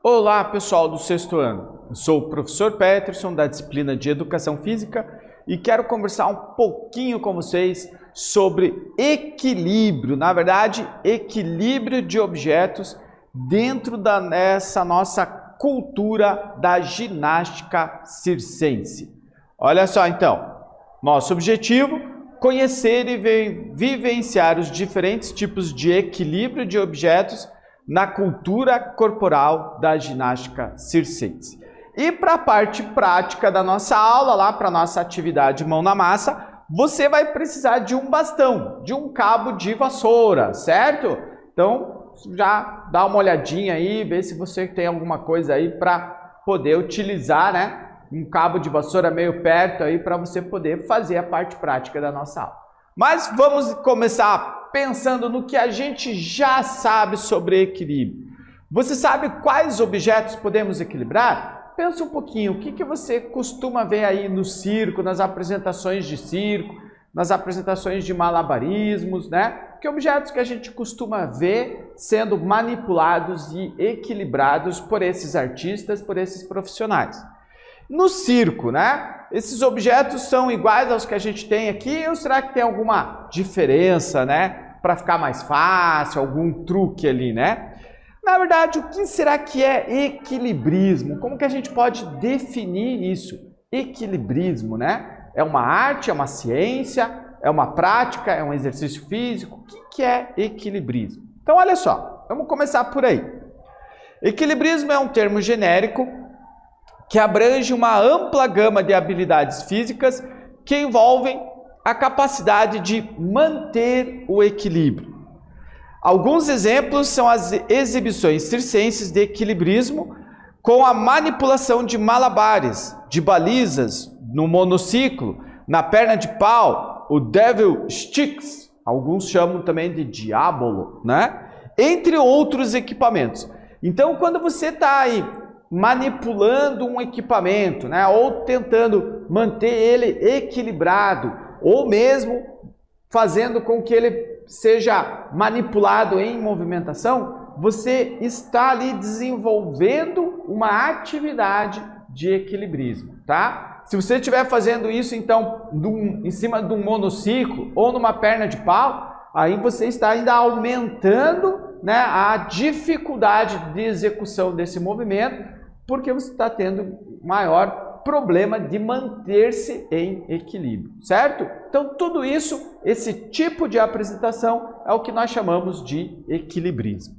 Olá, pessoal do sexto ano. Eu sou o professor Peterson, da disciplina de Educação Física, e quero conversar um pouquinho com vocês sobre equilíbrio, na verdade, equilíbrio de objetos dentro dessa nossa cultura da ginástica circense. Olha só então, nosso objetivo: conhecer e vivenciar os diferentes tipos de equilíbrio de objetos na cultura corporal da ginástica circense. E para a parte prática da nossa aula, lá para a nossa atividade mão na massa, você vai precisar de um bastão, de um cabo de vassoura, certo? Então, já dá uma olhadinha aí, vê se você tem alguma coisa aí para poder utilizar, né? Um cabo de vassoura meio perto aí para você poder fazer a parte prática da nossa aula. Mas vamos começar pensando no que a gente já sabe sobre equilíbrio. Você sabe quais objetos podemos equilibrar? Pensa um pouquinho, o que você costuma ver aí no circo, nas apresentações de circo, nas apresentações de malabarismos, né? Que objetos que a gente costuma ver sendo manipulados e equilibrados por esses artistas, por esses profissionais? No circo, né? Esses objetos são iguais aos que a gente tem aqui ou será que tem alguma diferença, né? Para ficar mais fácil, algum truque ali, né? Na verdade, o que será que é equilibrismo? Como que a gente pode definir isso? Equilibrismo, né? É uma arte, é uma ciência, é uma prática, é um exercício físico? O que é equilibrismo? Então, olha só, vamos começar por aí. Equilibrismo é um termo genérico que abrange uma ampla gama de habilidades físicas que envolvem a capacidade de manter o equilíbrio. Alguns exemplos são as exibições circenses de equilibrismo, com a manipulação de malabares, de balizas, no monociclo, na perna de pau, o devil sticks, alguns chamam também de diabolo, né? Entre outros equipamentos. Então, quando você está aí manipulando um equipamento, né, ou tentando manter ele equilibrado, ou mesmo fazendo com que ele seja manipulado em movimentação, você está ali desenvolvendo uma atividade de equilibrismo, tá? Se você estiver fazendo isso, então, em cima de um monociclo ou numa perna de pau, aí você está ainda aumentando, né, a dificuldade de execução desse movimento, porque você está tendo maior problema de manter-se em equilíbrio, certo? Então, tudo isso, esse tipo de apresentação é o que nós chamamos de equilibrismo.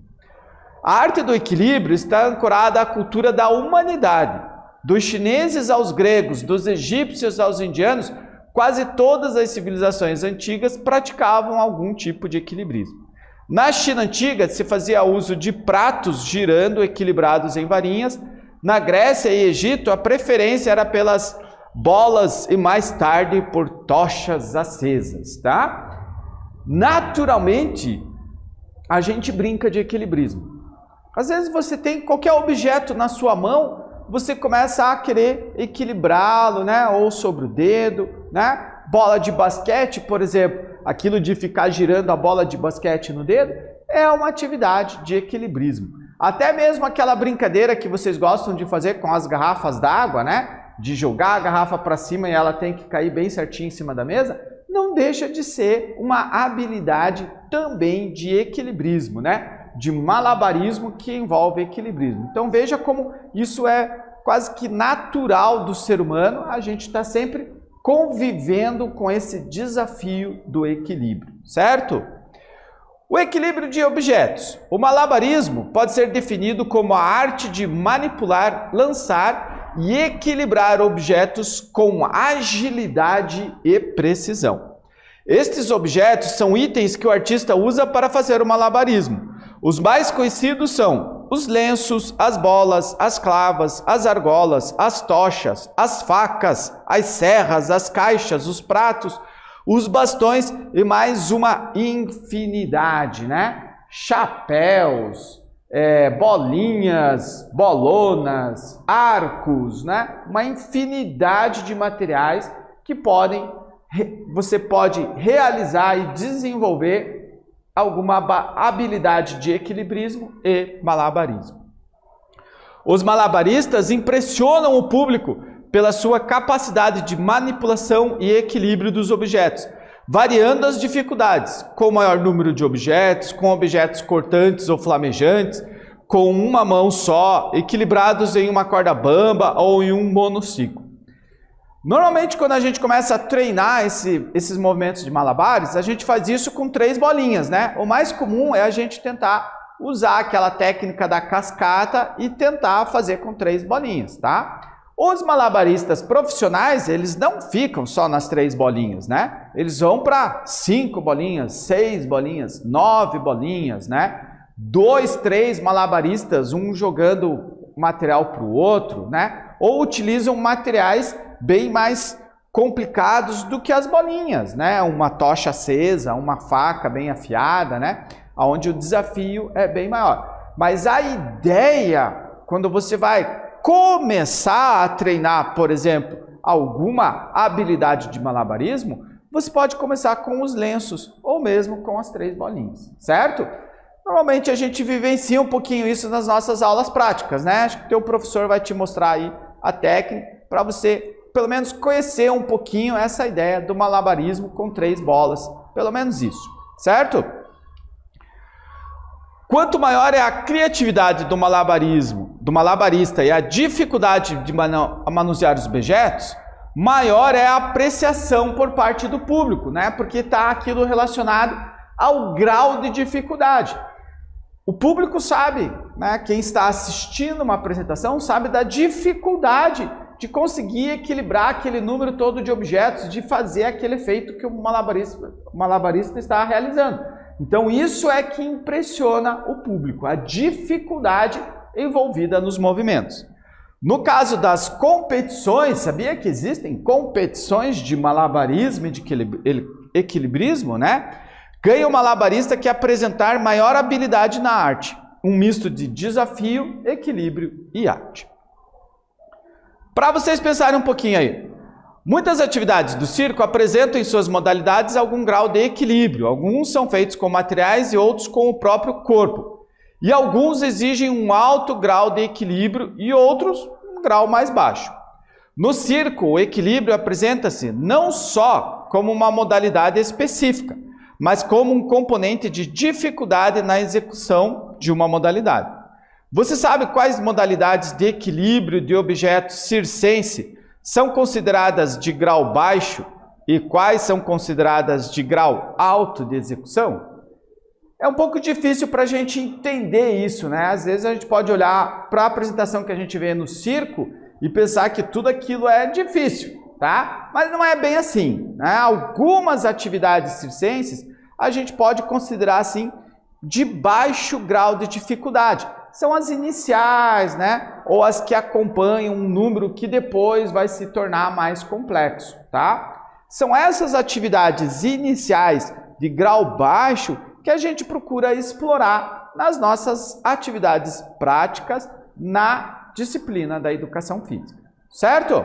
A arte do equilíbrio está ancorada à cultura da humanidade. Dos chineses aos gregos, dos egípcios aos indianos, quase todas as civilizações antigas praticavam algum tipo de equilibrismo. Na China antiga, se fazia uso de pratos girando equilibrados em varinhas. Na Grécia e Egito, a preferência era pelas bolas e mais tarde por tochas acesas, tá? Naturalmente, a gente brinca de equilibrismo. Às vezes você tem qualquer objeto na sua mão, você começa a querer equilibrá-lo, né? Ou sobre o dedo, né? Bola de basquete, por exemplo, aquilo de ficar girando a bola de basquete no dedo, é uma atividade de equilibrismo. Até mesmo aquela brincadeira que vocês gostam de fazer com as garrafas d'água, né? De jogar a garrafa para cima e ela tem que cair bem certinho em cima da mesa, não deixa de ser uma habilidade também de equilibrismo, né? De malabarismo que envolve equilibrismo. Então veja como isso é quase que natural do ser humano, a gente está sempre convivendo com esse desafio do equilíbrio, certo? O equilíbrio de objetos. O malabarismo pode ser definido como a arte de manipular, lançar e equilibrar objetos com agilidade e precisão. Estes objetos são itens que o artista usa para fazer o malabarismo. Os mais conhecidos são os lenços, as bolas, as clavas, as argolas, as tochas, as facas, as serras, as caixas, os pratos, os bastões e mais uma infinidade, né? Chapéus, bolinhas, bolonas, arcos, né? Uma infinidade de materiais que você pode realizar e desenvolver alguma habilidade de equilibrismo e malabarismo. Os malabaristas impressionam o público pela sua capacidade de manipulação e equilíbrio dos objetos, variando as dificuldades, com maior número de objetos, com objetos cortantes ou flamejantes, com uma mão só, equilibrados em uma corda bamba ou em um monociclo. Normalmente, quando a gente começa a treinar esses movimentos de malabares, a gente faz isso com 3 bolinhas, né? O mais comum é a gente tentar usar aquela técnica da cascata e tentar fazer com 3 bolinhas, tá? Os malabaristas profissionais, eles não ficam só nas 3 bolinhas, né? Eles vão para 5 bolinhas, 6 bolinhas, 9 bolinhas, né? 2, 3 malabaristas, um jogando material para o outro, né? Ou utilizam materiais bem mais complicados do que as bolinhas, né? Uma tocha acesa, uma faca bem afiada, né? Onde o desafio é bem maior. Mas a ideia, quando você vai começar a treinar, por exemplo, alguma habilidade de malabarismo, você pode começar com os lenços ou mesmo com as 3 bolinhas, certo? Normalmente a gente vivencia um pouquinho isso nas nossas aulas práticas, né? Acho que o teu professor vai te mostrar aí a técnica para você, pelo menos, conhecer um pouquinho essa ideia do malabarismo com 3 bolas, pelo menos isso, certo? Quanto maior é a criatividade do malabarista e a dificuldade de manusear os objetos, maior é a apreciação por parte do público, né? Porque está aquilo relacionado ao grau de dificuldade. O público sabe, né? Quem está assistindo uma apresentação sabe da dificuldade de conseguir equilibrar aquele número todo de objetos, de fazer aquele efeito que o malabarista está realizando. Então isso é que impressiona o público, a dificuldade envolvida nos movimentos. No caso das competições, sabia que existem competições de malabarismo e de equilibrismo, né? Ganha o malabarista que apresentar maior habilidade na arte, um misto de desafio, equilíbrio e arte. Para vocês pensarem um pouquinho aí, muitas atividades do circo apresentam em suas modalidades algum grau de equilíbrio. Alguns são feitos com materiais e outros com o próprio corpo. E alguns exigem um alto grau de equilíbrio e outros um grau mais baixo. No circo, o equilíbrio apresenta-se não só como uma modalidade específica, mas como um componente de dificuldade na execução de uma modalidade. Você sabe quais modalidades de equilíbrio de objetos circense são consideradas de grau baixo e quais são consideradas de grau alto de execução? É um pouco difícil para a gente entender isso, né? Às vezes a gente pode olhar para a apresentação que a gente vê no circo e pensar que tudo aquilo é difícil, tá? Mas não é bem assim, né? Algumas atividades circenses a gente pode considerar assim de baixo grau de dificuldade. São as iniciais, né? Ou as que acompanham um número que depois vai se tornar mais complexo, tá? São essas atividades iniciais de grau baixo que a gente procura explorar nas nossas atividades práticas na disciplina da educação física, certo?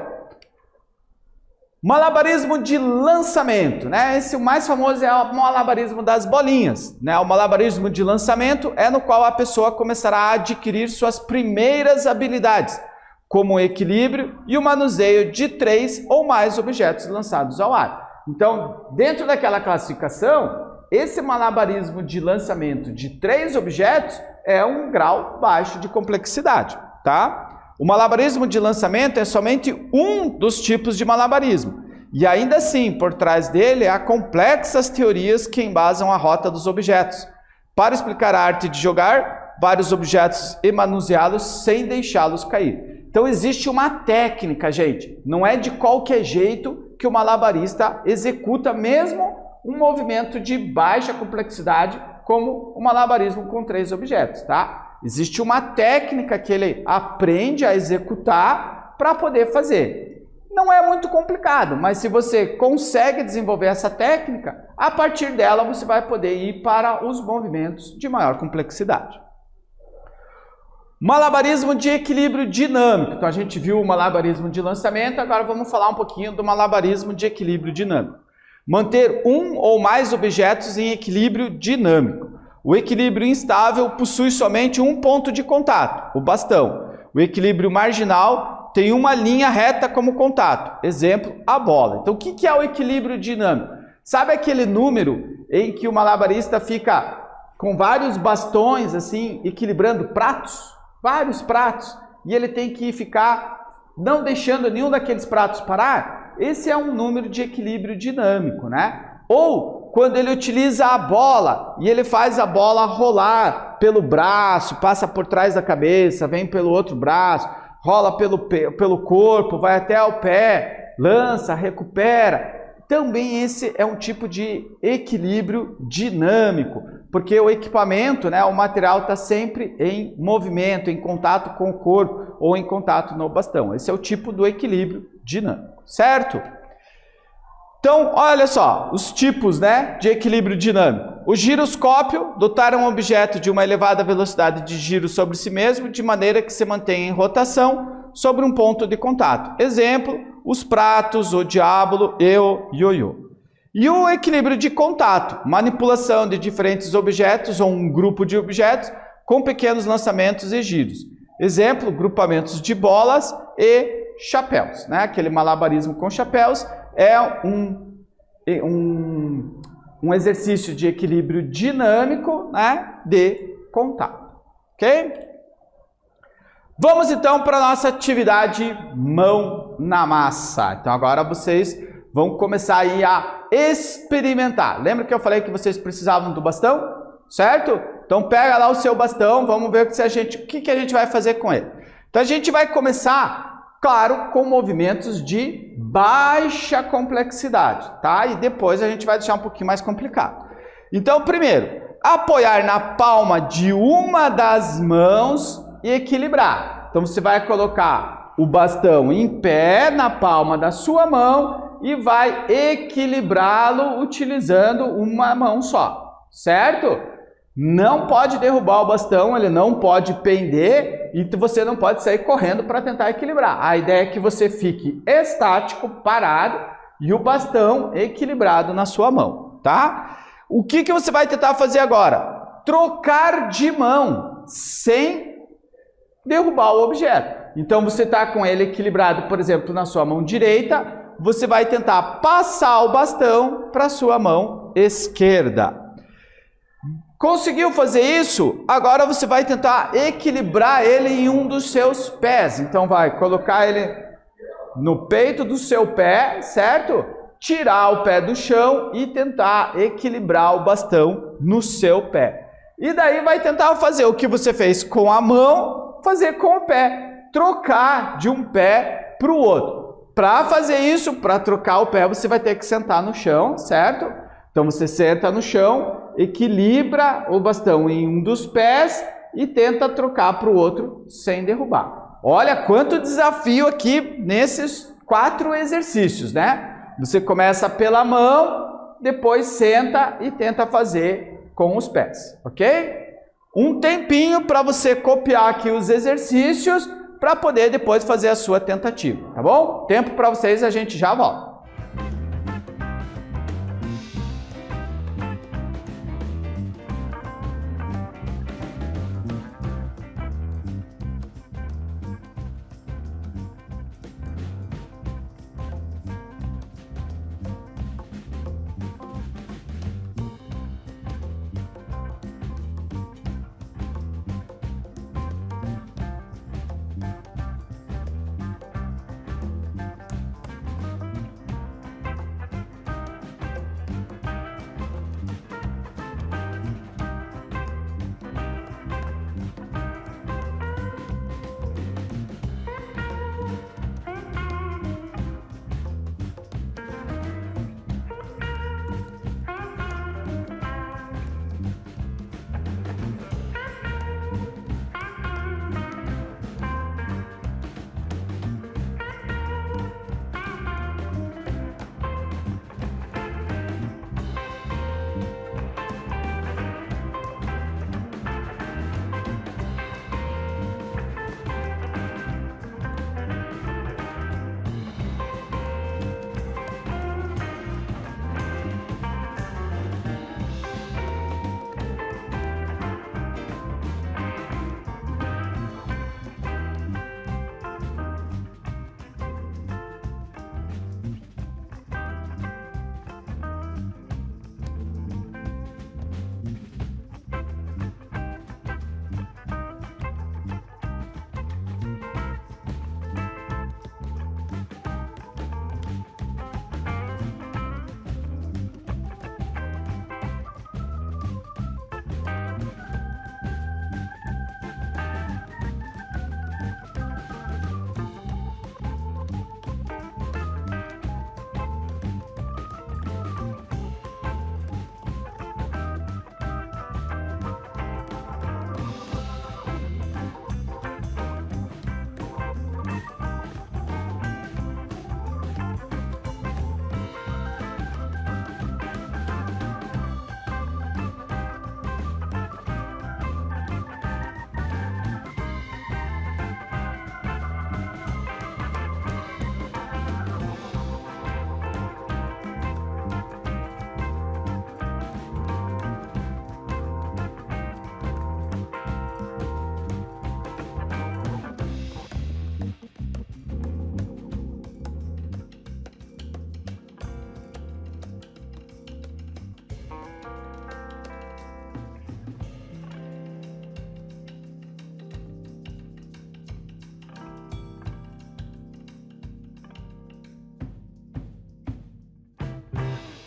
Malabarismo de lançamento, né? Esse o mais famoso é o malabarismo das bolinhas, né? O malabarismo de lançamento é no qual a pessoa começará a adquirir suas primeiras habilidades, como o equilíbrio e o manuseio de 3 ou mais objetos lançados ao ar. Então, dentro daquela classificação, esse malabarismo de lançamento de 3 objetos é um grau baixo de complexidade, tá? O malabarismo de lançamento é somente um dos tipos de malabarismo. E ainda assim, por trás dele, há complexas teorias que embasam a rota dos objetos, para explicar a arte de jogar vários objetos e manuseá-los sem deixá-los cair. Então existe uma técnica, gente. Não é de qualquer jeito que o malabarista executa mesmo um movimento de baixa complexidade, como o malabarismo com 3 objetos, tá? Existe uma técnica que ele aprende a executar para poder fazer. Não é muito complicado, mas se você consegue desenvolver essa técnica, a partir dela você vai poder ir para os movimentos de maior complexidade. Malabarismo de equilíbrio dinâmico. Então a gente viu o malabarismo de lançamento, agora vamos falar um pouquinho do malabarismo de equilíbrio dinâmico. Manter um ou mais objetos em equilíbrio dinâmico. O equilíbrio instável possui somente um ponto de contato, o bastão. O equilíbrio marginal tem uma linha reta como contato. Exemplo, a bola. Então, o que é o equilíbrio dinâmico? Sabe aquele número em que o malabarista fica com vários bastões, assim, equilibrando pratos? Vários pratos. E ele tem que ficar não deixando nenhum daqueles pratos parar? Esse é um número de equilíbrio dinâmico, né? Ou quando ele utiliza a bola e ele faz a bola rolar pelo braço, passa por trás da cabeça, vem pelo outro braço, rola pelo corpo, vai até o pé, lança, recupera. Também esse é um tipo de equilíbrio dinâmico, porque o equipamento, né, o material está sempre em movimento, em contato com o corpo ou em contato no bastão. Esse é o tipo do equilíbrio dinâmico, certo? Então, olha só, os tipos, né, de equilíbrio dinâmico. O giroscópio, dotar um objeto de uma elevada velocidade de giro sobre si mesmo, de maneira que se mantenha em rotação sobre um ponto de contato. Exemplo, os pratos, o diábolo e o ioiô. E o equilíbrio de contato, manipulação de diferentes objetos ou um grupo de objetos com pequenos lançamentos e giros. Exemplo, grupamentos de bolas e chapéus, né? Aquele malabarismo com chapéus é um exercício de equilíbrio dinâmico, né, de contato, ok? Vamos então para a nossa atividade mão na massa. Então agora vocês vão começar aí a experimentar. Lembra que eu falei que vocês precisavam do bastão? Certo? Então pega lá o seu bastão, vamos ver o que a gente vai fazer com ele. Então a gente vai começar, claro, com movimentos de baixa complexidade, tá? E depois a gente vai deixar um pouquinho mais complicado. Então, primeiro, apoiar na palma de uma das mãos e equilibrar. Então, você vai colocar o bastão em pé na palma da sua mão e vai equilibrá-lo utilizando uma mão só, certo? Não pode derrubar o bastão, ele não pode pender e você não pode sair correndo para tentar equilibrar. A ideia é que você fique estático, parado e o bastão equilibrado na sua mão, tá? O que você vai tentar fazer agora? Trocar de mão sem derrubar o objeto. Então você está com ele equilibrado, por exemplo, na sua mão direita, você vai tentar passar o bastão para a sua mão esquerda. Conseguiu fazer isso? Agora você vai tentar equilibrar ele em um dos seus pés. Então vai colocar ele no peito do seu pé, certo? Tirar o pé do chão e tentar equilibrar o bastão no seu pé. E daí vai tentar fazer o que você fez com a mão, fazer com o pé. Trocar de um pé para o outro. Para fazer isso, para trocar o pé, você vai ter que sentar no chão, certo? Então você senta no chão, equilibra o bastão em um dos pés e tenta trocar para o outro sem derrubar. Olha quanto desafio aqui nesses 4 exercícios, né? Você começa pela mão, depois senta e tenta fazer com os pés, ok? Um tempinho para você copiar aqui os exercícios para poder depois fazer a sua tentativa, tá bom? Tempo para vocês, a gente já volta.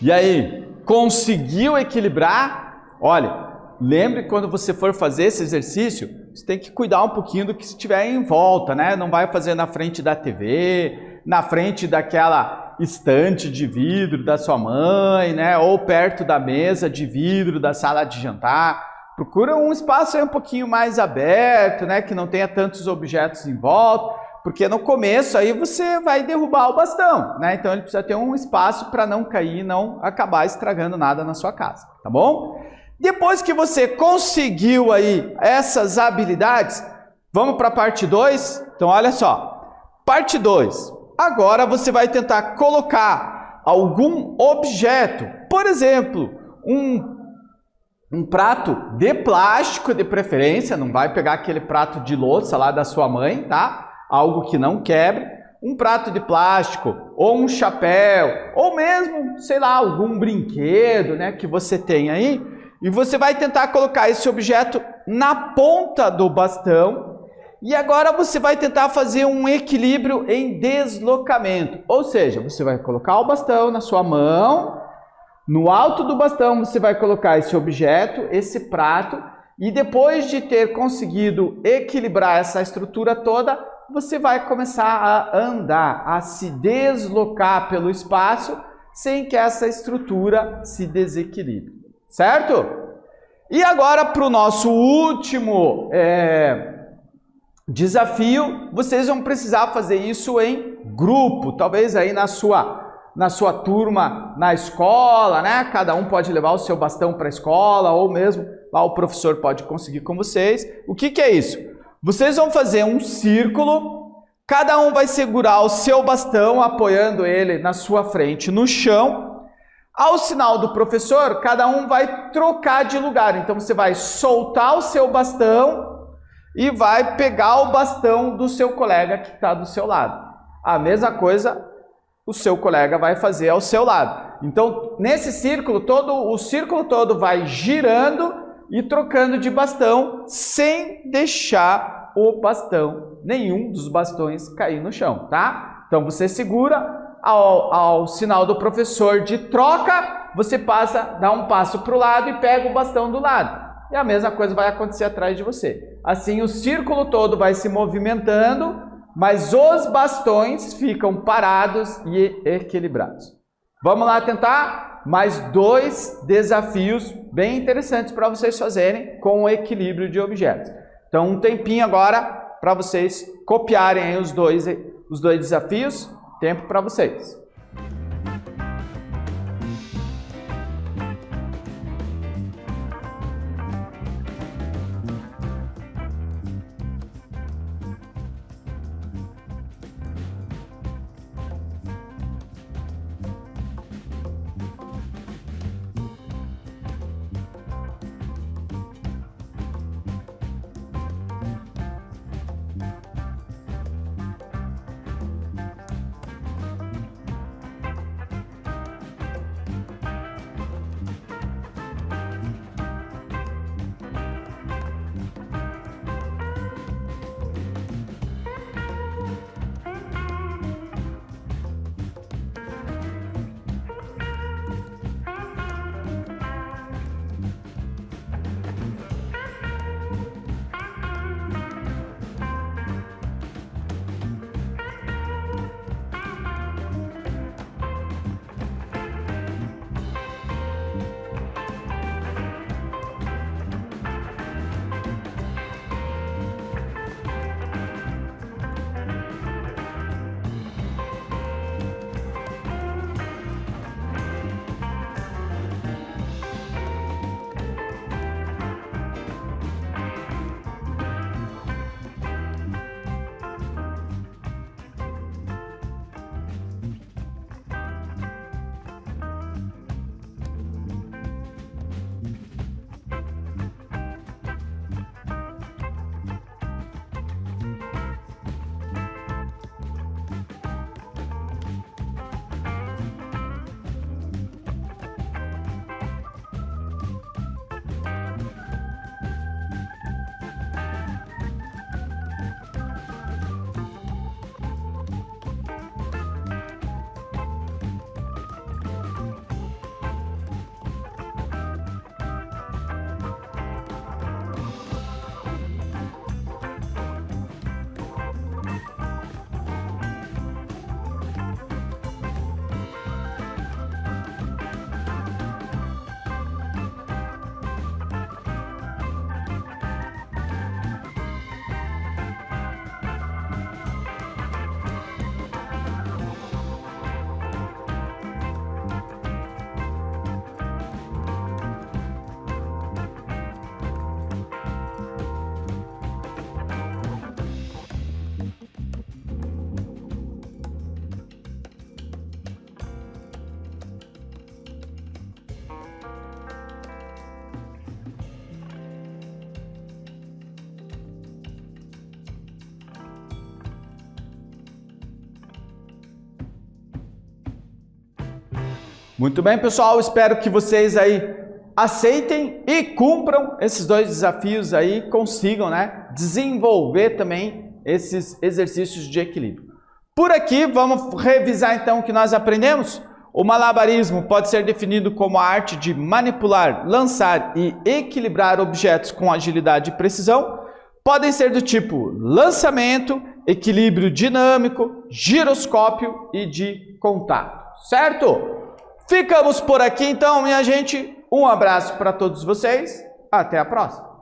E aí, conseguiu equilibrar? Olha, lembre que quando você for fazer esse exercício, você tem que cuidar um pouquinho do que estiver em volta, né? Não vai fazer na frente da TV, na frente daquela estante de vidro da sua mãe, né? Ou perto da mesa de vidro da sala de jantar. Procura um espaço aí um pouquinho mais aberto, né? Que não tenha tantos objetos em volta, porque no começo aí você vai derrubar o bastão, né? Então ele precisa ter um espaço para não cair e não acabar estragando nada na sua casa, tá bom? Depois que você conseguiu aí essas habilidades, vamos para a parte 2? Então olha só, parte 2. Agora você vai tentar colocar algum objeto, por exemplo, um prato de plástico de preferência, não vai pegar aquele prato de louça lá da sua mãe, tá? Algo que não quebre. Um prato de plástico, ou um chapéu, ou mesmo, sei lá, algum brinquedo, né, que você tem aí. E você vai tentar colocar esse objeto na ponta do bastão. E agora você vai tentar fazer um equilíbrio em deslocamento. Ou seja, você vai colocar o bastão na sua mão. No alto do bastão você vai colocar esse objeto, esse prato. E depois de ter conseguido equilibrar essa estrutura toda, você vai começar a andar, a se deslocar pelo espaço sem que essa estrutura se desequilibre. Certo? E agora para o nosso último desafio, vocês vão precisar fazer isso em grupo, talvez aí na sua turma, na escola, né? Cada um pode levar o seu bastão para a escola, ou mesmo lá o professor pode conseguir com vocês. O que é isso? Vocês vão fazer um círculo, cada um vai segurar o seu bastão, apoiando ele na sua frente no chão. Ao sinal do professor, cada um vai trocar de lugar. Então você vai soltar o seu bastão e vai pegar o bastão do seu colega que está do seu lado. A mesma coisa o seu colega vai fazer ao seu lado. Então, nesse círculo todo, o círculo todo vai girando e trocando de bastão sem deixar o bastão, nenhum dos bastões cair no chão, tá? Então você segura. Ao sinal do professor de troca, você dá um passo para o lado e pega o bastão do lado. E a mesma coisa vai acontecer atrás de você. Assim, o círculo todo vai se movimentando, mas os bastões ficam parados e equilibrados. Vamos lá tentar? Mais 2 desafios bem interessantes para vocês fazerem com o equilíbrio de objetos. Então, um tempinho agora para vocês copiarem aí os dois desafios. Tempo para vocês. Muito bem, pessoal, espero que vocês aí aceitem e cumpram esses dois desafios aí, consigam, né, desenvolver também esses exercícios de equilíbrio. Por aqui, vamos revisar então o que nós aprendemos. O malabarismo pode ser definido como a arte de manipular, lançar e equilibrar objetos com agilidade e precisão. Podem ser do tipo lançamento, equilíbrio dinâmico, giroscópio e de contato, certo? Ficamos por aqui então, minha gente. Um abraço para todos vocês. Até a próxima.